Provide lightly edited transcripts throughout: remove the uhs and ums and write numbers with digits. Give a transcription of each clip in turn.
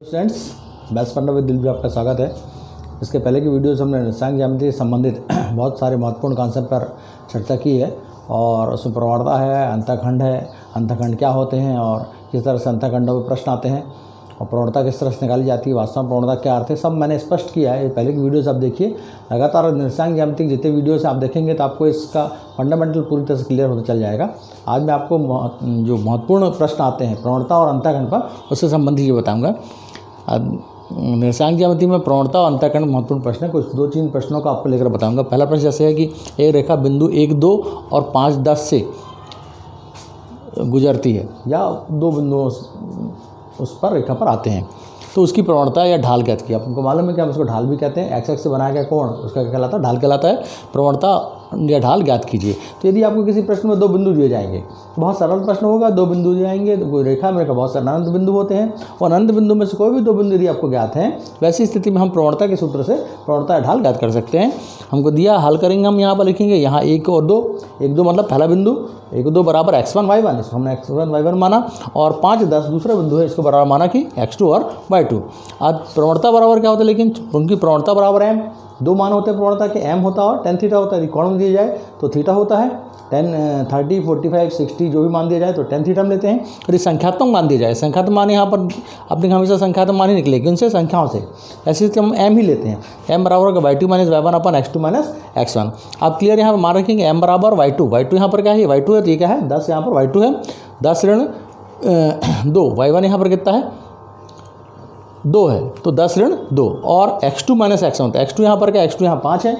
Students, maths पढ़ना with दिल भी आपका स्वागत है। इसके पहले की वीडियोस हमने निर्देशांक ज्यामिति से संबंधित बहुत सारे महत्वपूर्ण कॉन्सेप्ट पर चर्चा की है और उसमें प्रवणता है, अंतःखंड है, अंतःखंड क्या होते हैं और किस तरह से अंतःखंडों में प्रश्न आते हैं और प्रवणता किस तरह से निकाली जाती है, वास्तव में प्रवणता क्या अर्थ है, सब मैंने स्पष्ट किया है। पहले की वीडियोस आप देखिए, लगातार निर्देशांक ज्यामिति के जितने वीडियोस आप देखेंगे तो आपको इसका फंडामेंटल पूरी तरह से क्लियर होता चल जाएगा। आज मैं आपको जो महत्वपूर्ण प्रश्न आते हैं प्रवणता और अंतःखंड पर, उससे संबंधित ये बताऊँगा। निर्देशांक ज्यामिति में प्रवणता और अंतःखंड महत्वपूर्ण प्रश्न है। कुछ 2-3 प्रश्नों को आपको लेकर बताऊंगा। पहला प्रश्न जैसे है कि एक रेखा बिंदु 1, 2 और 5, 10 से गुजरती है या दो बिंदुओं उस पर रेखा पर आते हैं तो उसकी प्रवणता या ढाल कहती है। आपको मालूम है कि हम उसको ढाल भी कहते हैं। एक्स से बनाया गया कोण उसका क्या कहलाता है? ढाल कहलाता है। प्रवणता या ढाल ज्ञात कीजिए। तो यदि आपको किसी प्रश्न में दो बिंदु दिए जाएंगे, बहुत सरल प्रश्न होगा, दो बिंदु दिए जाएंगे, तो कोई रेखा में बहुत सारे अनंत बिंदु होते हैं और अनंत बिंदु में से कोई भी दो बिंदु यदि आपको ज्ञात हैं, वैसी स्थिति में हम प्रवणता के सूत्र से प्रवणता या ढाल ज्ञात कर सकते हैं। हमको दिया, हल करेंगे, हम यहाँ पर लिखेंगे, यहाँ 1 और 2, 1, 2 मतलब पहला बिंदु, 1, 2 बराबर x1 y1, इसको हमने x1 y1 माना और 5, 10 दूसरा बिंदु है, इसको बराबर माना कि x2 और y2। आज प्रवणता बराबर क्या होता है, लेकिन उनकी प्रवणता बराबर m, दो मान होते हैं प्रवणता के, m होता है और tan थीटा होता है। यदि कोण में दिया जाए तो थीटा होता है, 10, 30, 45, 60 जो भी मान दिया जाए तो tan थीटा हम लेते हैं। यदि संख्यात्मक मान दिया जाए, संख्यात्मक मान यहाँ पर अपने हमेशा संख्यात्मक मान ही निकलेगी उनसे, संख्याओं से, ऐसे हम m ही लेते हैं। m बराबर होगा y2 माइनस y1 अपन x2 माइनस x1। आप क्लियर यहाँ पर मान रखेंगे m बराबर y2 यहाँ पर क्या है, y2 है तो ये क्या है 10, यहाँ पर y2 है 10 ऋण 2, y1 यहाँ पर कितना है 2 है तो 10 ऋण 2 और x2 माइनस x1, तो x2 यहाँ पर क्या, x2 यहाँ 5 है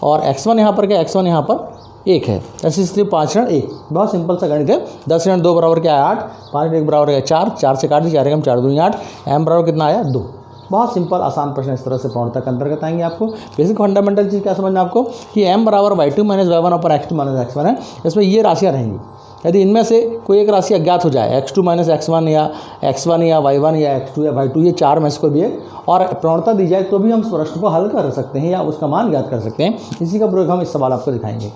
और x1 यहाँ पर क्या, x1 यहाँ पर 1 है। ऐसी स्थिति 5 ऋण 1, बहुत सिंपल सा गणित है। 10 ऋण 2 बराबर क्या है 8, 5 1 बराबर है 4, 4 से काट दी 4 एकम 4 दूनी 8, m बराबर कितना आया 2। बहुत सिंपल आसान प्रश्न इस तरह से प्रवणता के अंतर्गत आएंगे। आपको बेसिक फंडामेंटल चीज़ क्या समझना आपको कि m बराबर y2 माइनस y1 और x2 माइनस x1 है। इसमें ये राशियाँ रहेंगी, यदि इनमें से कोई एक राशि अज्ञात हो जाए, x2 माइनस x1 या x1 या y1 या x2 या y2, ये चार में से कोई भी एक, और प्रवणता दी जाए तो भी हम प्रश्न को हल कर सकते हैं या उसका मान ज्ञात कर सकते हैं। इसी का प्रयोग हम इस सवाल आपको दिखाएंगे।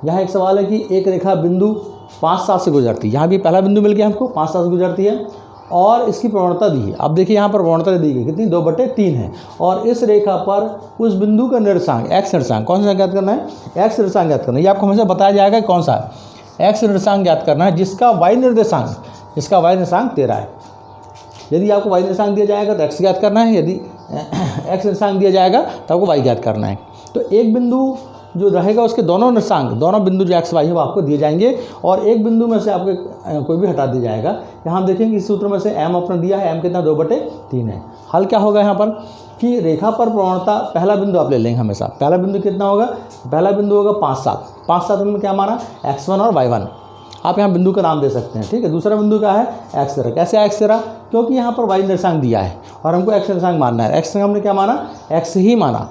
यहाँ एक सवाल है कि एक रेखा बिंदु 5, 7 से गुजरती है। यहाँ भी पहला बिंदु मिल गया हमको, 5, 7 से गुजरती है और इसकी प्रवणता दी है। अब देखिए यहाँ पर प्रवणता दी गई कितनी, 2/3 है और इस रेखा पर उस बिंदु का निर्देशांक x निर्देशांक कौन सा ज्ञात करना है, x निर्देशांक ज्ञात करना है। ये आपको हमेशा बताया जाएगा कौन सा है, x निर्देशांक ज्ञात करना है जिसका y निर्देशांक 13 है। यदि आपको y निर्देशांक दिया जाएगा तो x ज्ञात करना है, यदि x निर्देशांक दिया जाएगा तो आपको y ज्ञात करना है। तो एक बिंदु जो रहेगा उसके दोनों निर्देशांक, दोनों बिंदु जो x y है वो आपको दिए जाएंगे और एक बिंदु में से आपके कोई भी हटा दिया जाएगा। यहाँ हम देखेंगे इस सूत्र में से m अपना दिया है, m कितना 2/3 है। हल क्या होगा यहाँ पर कि रेखा पर प्रवणता, पहला बिंदु आप ले लेंगे हमेशा, पहला बिंदु कितना होगा, पहला बिंदु होगा 5, 7, 5, 7 में क्या माना x1 और y1, आप यहाँ बिंदु का नाम दे सकते हैं, ठीक है। दूसरा बिंदु क्या है x13, कैसे x13, क्योंकि यहाँ पर y निर्देशांक दिया है और हमको x निर्देशांक मानना है। x हमने क्या माना, x ही माना,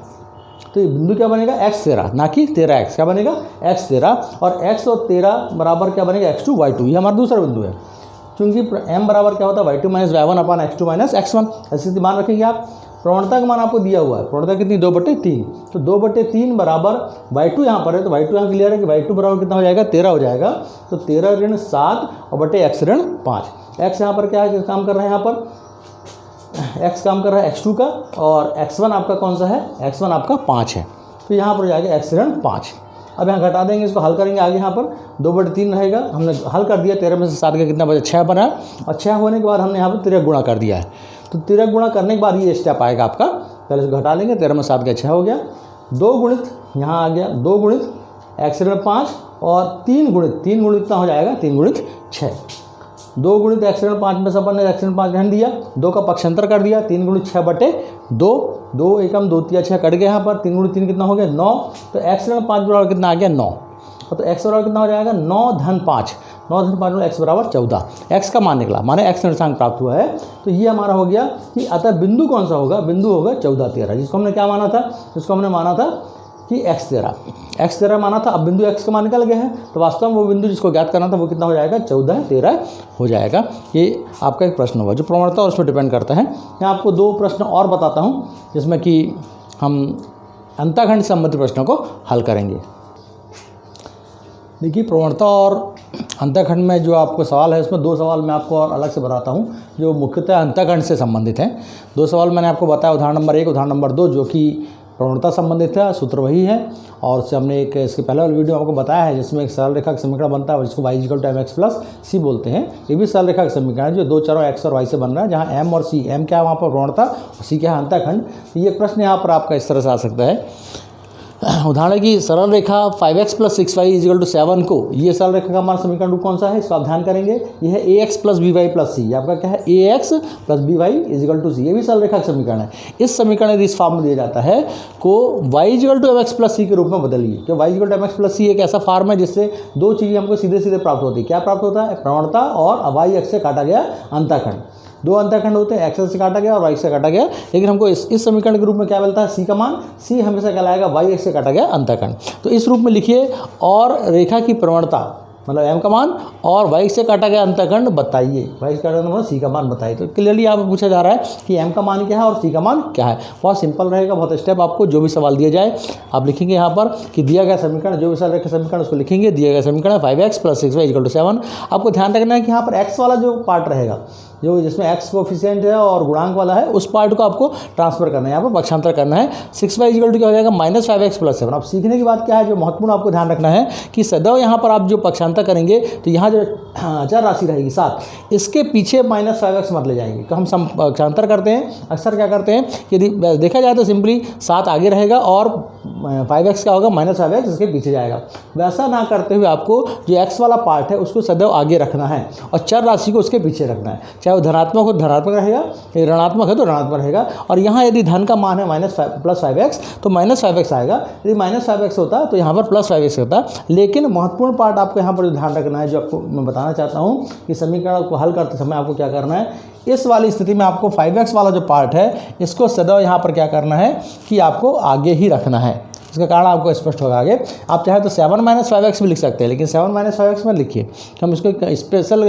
तो ये बिंदु क्या बनेगा x13 ना कि 13x, क्या बनेगा x13 और x और 13 बराबर क्या बनेगा x2 y2, ये हमारा दूसरा बिंदु है। क्योंकि m बराबर क्या होता है y2 माइनस y1 अपन x2 माइनस x1, ऐसे मान रखेंगे आप। प्रवणता का मान आपको दिया हुआ है, प्रवणता कितनी 2/3, तो 2/3 बराबर y2 यहाँ पर है तो y2 यहाँ क्लियर है कि y2 बराबर कितना हो जाएगा 13 हो जाएगा। तो 13 ऋण 7 और बटे x ऋण 5, x यहाँ पर क्या है, काम कर रहा है, यहाँ पर x काम कर रहा है x2 का और x1 आपका कौन सा है, x1 आपका 5 है, तो यहाँ पर जाएगा x ऋण 5। अब यहाँ घटा देंगे, इसको हल करेंगे आगे, यहाँ पर 2/3 रहेगा, हमने हल कर दिया, 13 में से 7 का कितना बचा 6 बना और 6 होने के बाद हमने यहाँ पर 13 गुणा कर दिया है। तो 13 गुणा करने के बाद ये स्टेप आएगा आपका, पहले इसको घटा लेंगे, 13 में 7 का 6 हो गया, 2 गुणित यहाँ आ गया 2 गुणित x ऋण 5 और 3 गुणित कितना हो जाएगा 3 गुणित 6, 2 गुणित x ऋण 5 में से अपन ने x ऋण 5 ध्यान दिया, 2 का पक्षांतर कर दिया, 3 गुणित 6 बटे 2, 2 एकम 2 3 6 कट गया, यहाँ पर 3 गुणित 3 कितना हो गया 9, तो x ऋण 5 बराबर कितना आ गया 9, तो x बराबर कितना हो जाएगा 9 धन 5, 9 धन 5 x बराबर 14, x का मान निकला, माने x निर्देशांक प्राप्त हुआ है। तो ये हमारा हो गया कि अतः बिंदु कौन सा होगा, बिंदु होगा 14, 13, जिसको हमने क्या माना था, जिसको हमने माना था कि x 13 माना था। अब बिंदु x का मान निकल गया है तो वास्तव में वो बिंदु जिसको ज्ञात करना था वो कितना हो जाएगा 14, 13 हो जाएगा। ये आपका एक प्रश्न हुआ जो प्रवणता और उस पर डिपेंड करता है। मैं आपको 2 प्रश्न और बताता हूँ जिसमें कि हम अंतःखंड संबंधी प्रश्नों को हल करेंगे। देखिए प्रवणता और अंतःखंड में जो आपको सवाल है उसमें 2 सवाल मैं आपको और अलग से बताता हूँ जो मुख्यतः अंतःखंड से संबंधित हैं। 2 सवाल मैंने आपको बताया, उदाहरण नंबर 1, उदाहरण नंबर 2, जो कि प्रवणता संबंधित है, सूत्र वही है। और उससे हमने एक इसके पहले वाली वीडियो आपको बताया है जिसमें एक सरल रेखा का समीकरण बनता है जिसको y = mx + c बोलते हैं। ये भी सरल रेखा का समीकरण है जो 2 चरों x और y से बन रहा है, जहाँ m और c, m क्या है वहाँ पर प्रवणता और c क्या है अंतःखंड। तो ये प्रश्न यहाँ पर आपका इस तरह से आ सकता है। उदाहरण की सरल रेखा 5x + 6y = 7 को, ये सरल रेखा का हमारा समीकरण रूप कौन सा है, इसको आप ध्यान करेंगे, ये है ax + by + c। आपका क्या है, ax + by = c। ये भी सरल रेखा का समीकरण है। इस समीकरण यदि इस फॉर्म में दिया जाता है को y = mx + c के रूप में बदलिए, क्योंकि y = mx + c एक ऐसा फॉर्म है जिससे 2 चीज़ें हमको सीधे सीधे प्राप्त होती है। क्या प्राप्त होता है, प्रवणता और y अक्ष से काटा गया अंतःखंड। 2 अंतःखंड होते हैं, x से काटा गया और y से काटा गया, लेकिन हमको इस समीकरण के रूप में क्या मिलता है, c का मान। c हमेशा कहलाएगा y से काटा गया अंतःखंड। तो इस रूप में लिखिए, और रेखा की प्रवणता मतलब m का मान और y से काटा गया अंतःखंड बताइए। y से काटा मतलब c का मान बताइए। तो क्लियरली यहाँ पर पूछा जा रहा है कि m का मान क्या है और c का मान क्या है। बहुत सिंपल रहेगा, बहुत स्टेप आपको जो भी सवाल दिया जाए आप लिखेंगे यहाँ पर कि दिया गया समीकरण, जो भी सरल रेखा समीकरण उसको लिखेंगे। दिया गया समीकरण 5x + 6y = 7। आपको ध्यान रखना है कि यहाँ पर x वाला जो पार्ट रहेगा, जो जिसमें x कोफिशिएंट है और गुणांक वाला है, उस पार्ट को आपको ट्रांसफर करना है, यहाँ पर पक्षांतर करना है। 6y = क्या हो जाएगा, -5x + 7। अब सीखने की बात क्या है, जो महत्वपूर्ण आपको ध्यान रखना है कि सदैव यहाँ पर आप जो पक्षांतर करेंगे तो यहाँ जो अचर राशि रहेगी 7, इसके पीछे -5x मत ले जाएंगे। तो हम पक्षांतर करते हैं, अक्सर क्या करते हैं, यदि देखा जाए तो सिंपली 7 आगे रहेगा और 5x क्या होगा, -5x इसके पीछे जाएगा। वैसा ना करते हुए आपको जो x वाला पार्ट है उसको सदैव आगे रखना है और चर राशि को उसके पीछे रखना है। चाहे वो धनात्मक हो धनात्मक रहेगा, ऋणात्मक है तो ऋणात्मक रहेगा। और यहाँ यदि धन का मान है +5x तो -5x आएगा, यदि -5x होता तो यहाँ पर +5x होता। लेकिन महत्वपूर्ण पार्ट आपको यहाँ पर जो ध्यान रखना है, जो आपको मैं बताना चाहता हूँ कि समीकरण को हल करते समय आपको क्या करना है, इस वाली स्थिति में आपको 5x वाला जो पार्ट है इसको सदैव यहाँ पर क्या करना है कि आपको आगे ही रखना है। इसका कारण आपको स्पष्ट होगा आगे। आप चाहे तो 7 - 5x भी लिख सकते हैं, लेकिन 7 - 5x में लिखिए, हम इसको स्पेशल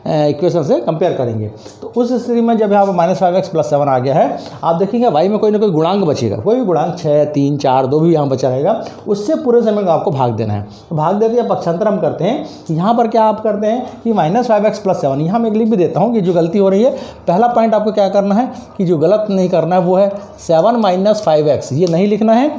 इक्वेशन से कंपेयर करेंगे। तो उस स्थिति में जब यहाँ पर -5x + 7 आ गया है, आप देखेंगे y में कोई ना कोई गुणांक बचेगा, कोई भी गुणांक 6, 3, 4, 2 भी यहाँ बचा रहेगा, उससे पूरे समय को आपको भाग देना है। तो भाग देते या पक्षांतर हम करते हैं, यहाँ पर क्या आप करते हैं कि -5x + 7, यहाँ मैं एक लिख भी देता हूँ कि जो गलती हो रही है, पहला पॉइंट आपको क्या करना है कि जो गलत नहीं करना है वो है 7 - 5x, ये नहीं लिखना है।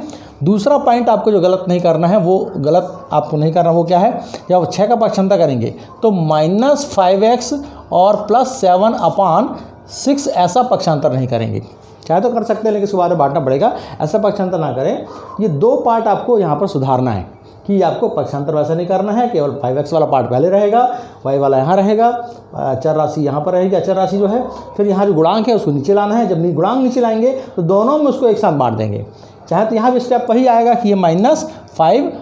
दूसरा पॉइंट आपको जो गलत नहीं करना है, वो गलत आपको नहीं करना, वो क्या है, जब 6 का पक्षांतर करेंगे तो -5x और +7/6 ऐसा पक्षांतर नहीं करेंगे। चाहे तो कर सकते हैं लेकिन इसके बारे में बांटना पड़ेगा, ऐसा पक्षांतर ना करें। ये 2 पार्ट आपको यहाँ पर सुधारना है कि आपको पक्षांतर वैसा नहीं करना है, केवल 5x वाला पार्ट पहले रहेगा, y वाला यहाँ रहेगा, अचर राशि यहाँ पर रहेगी, अचर राशि जो है, फिर यहाँ जो गुणांक है उसको नीचे लाना है। जब गुणांक नीचे लाएंगे तो दोनों में उसको एक साथ बांट देंगे। चाहे तो यहाँ भी स्टेप वही आएगा कि ये -5x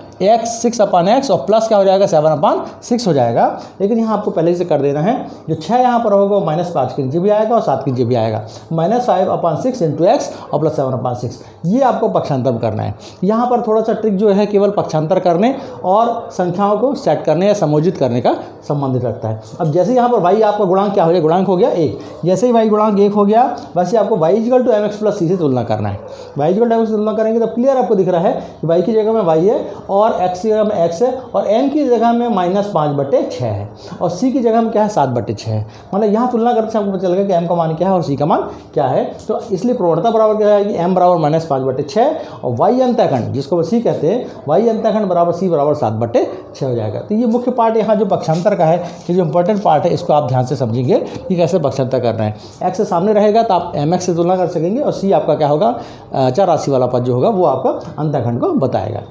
6/x और प्लस क्या हो जाएगा 7/6 हो जाएगा। लेकिन यहाँ आपको पहले से कर देना है, जो 6 यहाँ पर होगा वो -5 के नीचे भी आएगा और 7 के नीचे भी आएगा, -5/6 × x और +7/6। ये आपको पक्षांतर करना है। यहाँ पर थोड़ा सा ट्रिक जो है केवल पक्षांतर करने और संख्याओं को सेट करने या समोजित करने का संबंधित रखता है। अब जैसे यहाँ पर y आपका गुणांक क्या हो गया, गुणांक हो गया 1, जैसे ही y गुणांक 1 हो गया, वैसे आपको y = mx + c से तुलना करना है। y = mx से तुलना करेंगे तो क्लियर आपको दिख रहा है कि y की जगह में y है और x की जगह में x है और m की जगह में -5/6 है और c की जगह में क्या है 7/6 है। मतलब यहाँ तुलना करते से आपको पता चलेगा कि m का मान क्या है और c का मान क्या है। तो इसलिए प्रवणता बराबर क्या है कि m = -5/6 और y अंतःखंड जिसको c कहते हैं, y अंतःखंड = c = 7/6 हो जाएगा। तो ये मुख्य पार्ट यहाँ जो पक्षांतर का है, ये जो इंपॉर्टेंट पार्ट है, इसको आप ध्यान से समझेंगे कि कैसे पक्षांतर करना है। x से सामने रहेगा तो आप mx से तुलना कर सकेंगे और c आपका क्या होगा, अचर राशि वाला पद जो होगा वो आपका अंतःखंड को बताएगा।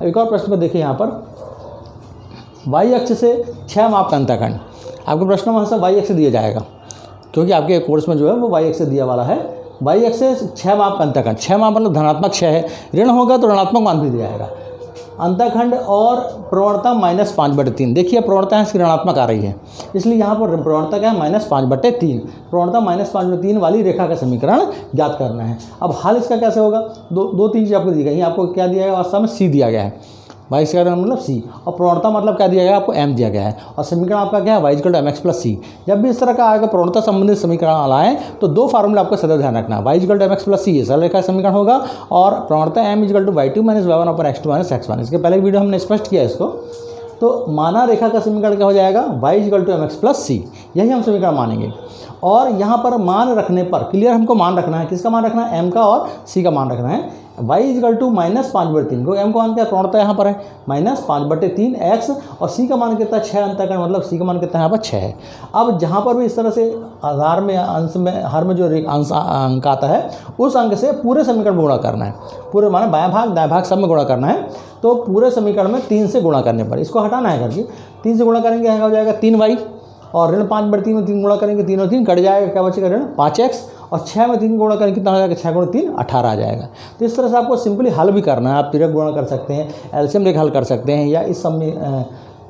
एक और प्रश्न में देखिए, यहाँ पर y अक्ष से 6 माप का अंतःखंड, आपके प्रश्न में हमेशा y अक्ष दिया जाएगा क्योंकि आपके कोर्स में जो है वो y अक्ष दिया वाला है। y अक्ष से 6 माप का अंतःखंड, 6 माप मतलब धनात्मक 6 है, ऋण होगा तो ऋणात्मक मान भी दिया जाएगा। अंतःखंड और प्रवणता -5/3, देखिए प्रवणता इसकी ऋणात्मक आ रही है, इसलिए यहाँ पर प्रवणता क्या है -5/3। प्रवणता -5/3 वाली रेखा का समीकरण ज्ञात करना है। अब हल इसका कैसे होगा, दो तीन चीज़ आपको दी गई, आपको क्या दिया गया, वास्तव में c दिया गया है, y का मतलब c, और प्रवणता मतलब क्या दिया गया आपको m दिया गया है, और समीकरण आपका क्या है y = mx + c। जब भी इस तरह का आएगा प्रवणता संबंधित समीकरण लाएँ तो 2 फार्मूला आपको सदैव ध्यान रखना है, y = mx + c सरल रेखा समीकरण होगा और प्रवणता m = y2 - y1/x2 - x1। इसके पहले वीडियो हमने स्पष्ट किया इसको, तो माना रेखा का समीकरण क्या हो जाएगा, y = mx + c, यही हम समीकरण मानेंगे। और यहाँ पर मान रखने पर क्लियर हमको मान रखना है, किसका मान रखना है, m का और c का मान रखना है। y = -5/3, क्योंकि m का मान क्या प्रवणता यहाँ पर है -5/3 x, और c का मान कितना 6 अंतःकरण, मतलब c का मान कितना यहाँ पर 6 है। अब जहाँ पर भी इस तरह से आधार में अंश में हर में जो अंश अंक आता है उस अंक से पूरे समीकरण में गुणा करना है, पूरे माने बायां भाग दायां भाग सब में गुणा करना है। तो पूरे समीकरण में 3 से गुणा करने पर, इसको हटाना है करके 3 से गुणा करेंगे, क्या हो जाएगा 3y, और ऋण 5/3 में 3 गुणा करेंगे, 3 और 3 कट जाएगा, क्या बचेगा ऋण 5x, और 6 में 3 गुणा करेंगे कितना हो जाएगा, 6 × 3 18 आ जाएगा। तो इस तरह से आपको सिंपली हल भी करना है, आप तिर्यक गुणा कर सकते हैं, एलसीएम रेखा हल कर सकते हैं, या इस समय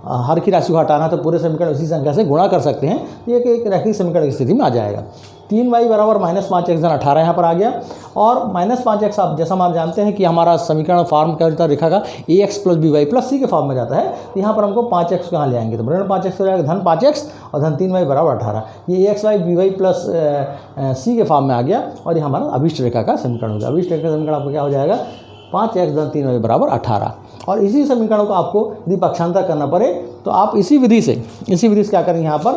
हर की राशि को हटाना तो पूरे समीकरण उसी संख्या से गुणा कर सकते हैं, ये एक रैखिक समीकरण की स्थिति में आ जाएगा। 3y = -5x 18 यहाँ पर आ गया, और -5x आप जैसा हम जानते हैं कि हमारा समीकरण फॉर्म क्या होता है रेखा का, ax + by + c के फॉर्म में जाता है। तो यहाँ पर हमको 5x को यहाँ ले आएंगे, तो ऋण 5x हो जाएगा, धन 5x, और धन 3y = 18, ये axy by + c के फॉर्म में आ गया, और ये हमारा अभिष्ट रेखा का समीकरण हो गया। अभिष्ट रेखा का समीकरण आपको क्या हो जाएगा, 5x धन 3y = 18। और इसी समीकरण को आपको यदि पक्षांतर करना पड़े तो आप इसी विधि से क्या करेंगे, यहाँ पर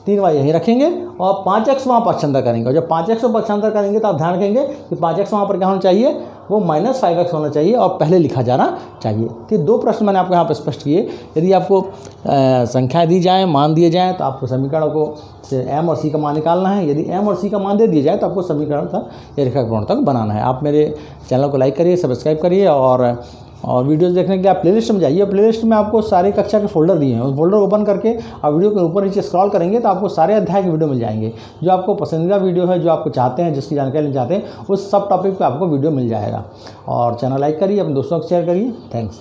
3y यहीं रखेंगे और 5x वहाँ पक्षांतर करेंगे, और जब 5x को पक्षांतर करेंगे तो आप ध्यान रखेंगे कि 5x वहाँ पर क्या होना चाहिए, वो -5x होना चाहिए और पहले लिखा जाना चाहिए। तो 2 प्रश्न मैंने आपको यहाँ पर स्पष्ट किए। यदि आपको संख्याएँ दी जाएँ, मान दिए जाएँ, तो आपको समीकरणों को से m और c का मान निकालना है। यदि m और c का मान दे दिया जाए तो आपको समीकरण का या रेखा प्रवणता को बनाना है। आप मेरे चैनल को लाइक करिए, सब्सक्राइब करिए, और वीडियोस देखने के लिए आप प्लेलिस्ट में जाइए। प्लेलिस्ट में आपको सारे कक्षा के फोल्डर दिए हैं, उस फोल्डर ओपन करके आप वीडियो के ऊपर नीचे स्क्रॉल करेंगे तो आपको सारे अध्याय के वीडियो मिल जाएंगे। जो आपको पसंदीदा वीडियो है, जो आपको चाहते हैं, जिसकी जानकारी लेना चाहते हैं, उस सब टॉपिक पे आपको वीडियो मिल जाएगा। और चैनल लाइक करिए, अपने दोस्तों को शेयर करिए। थैंक्स।